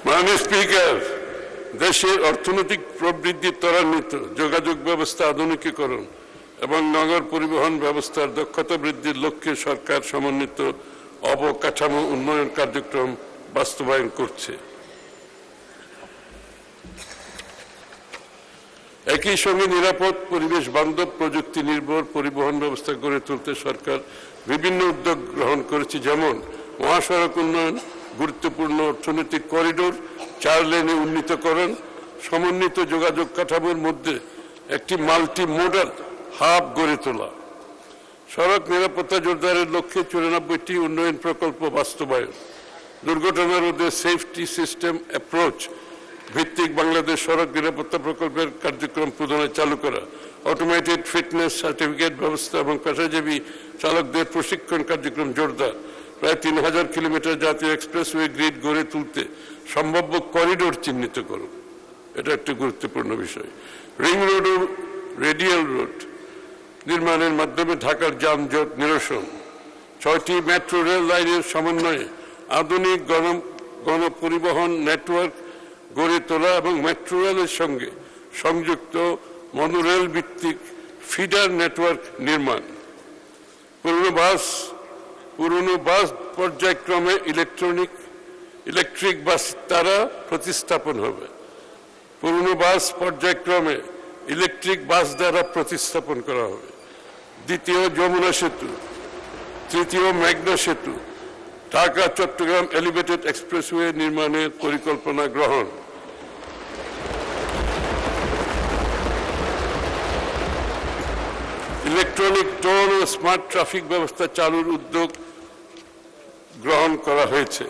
মাননীয় স্পিকার, দেশের অর্থনৈতিক প্রবৃদ্ধি ত্বরান্বিত, যোগাযোগ ব্যবস্থা আধুনিকীকরণ এবং নগর পরিবহন ব্যবস্থার দক্ষতা বৃদ্ধির লক্ষ্যে সরকার সমন্বিত অবকাঠামো উন্নয়ন কার্যক্রম বাস্তবায়ন করছে। একই সঙ্গে নিরাপদ, পরিবেশ বান্ধব, প্রযুক্তি নির্ভর পরিবহন ব্যবস্থা গড়ে তুলতে সরকার বিভিন্ন উদ্যোগ গ্রহণ করেছে, যেমন মহাসড়ক উন্নয়ন, গুরুত্বপূর্ণ অর্থনৈতিক করিডোর 4 লেনে উন্নীতকরণ, সমন্বিত যোগাযোগ কাঠামোর মধ্যে একটি মাল্টি মোডাল হাব গড়ে তোলা, সড়ক নিরাপত্তা জোরদারের লক্ষ্যে 94টি উন্নয়ন প্রকল্প বাস্তবায়ন, দুর্ঘটনা রোধে সেফটি সিস্টেম অ্যাপ্রোচ ভিত্তিক বাংলাদেশ সড়ক নিরাপত্তা প্রকল্পের কার্যক্রম প্রদানে চালু করা, অটোমেটেড ফিটনেস সার্টিফিকেট ব্যবস্থা এবং পেশাজীবী চালকদের প্রশিক্ষণ কার্যক্রম জোরদার, প্রায় 3000 কিলোমিটার জাতীয় এক্সপ্রেসওয়ে গ্রিড গড়ে তুলতে সম্ভাব্য করিডোর চিহ্নিত করুন, এটা একটি গুরুত্বপূর্ণ বিষয়। রিং রোড ও রেডিয়াল রোড নির্মাণের মাধ্যমে ঢাকার যানজট নিরসন, 6টি মেট্রো রেল লাইনের সমন্বয়ে আধুনিক গণপরিবহন নেটওয়ার্ক গড়ে তোলা এবং মেট্রো রেলের সঙ্গে সংযুক্ত মনোরেল ভিত্তিক ফিডার নেটওয়ার্ক নির্মাণ, পুরনো বাস পর্যায়ক্রমে ইলেকট্রিক বাস দ্বারা প্রতিস্থাপন হবে, পুরনো বাস পর্যায়ক্রমে ইলেকট্রিক বাস দ্বারা প্রতিস্থাপন করা হবে। দ্বিতীয় যমুনা সেতু, তৃতীয় মেঘনা সেতু, ঢাকা চট্টগ্রাম এলিভেটেড এক্সপ্রেসওয়ে নির্মাণের পরিকল্পনা গ্রহণ, ইলেকট্রনিক টোল ও স্মার্ট ট্রাফিক ব্যবস্থা চালুর উদ্যোগ গ্রহণ করা হয়েছে।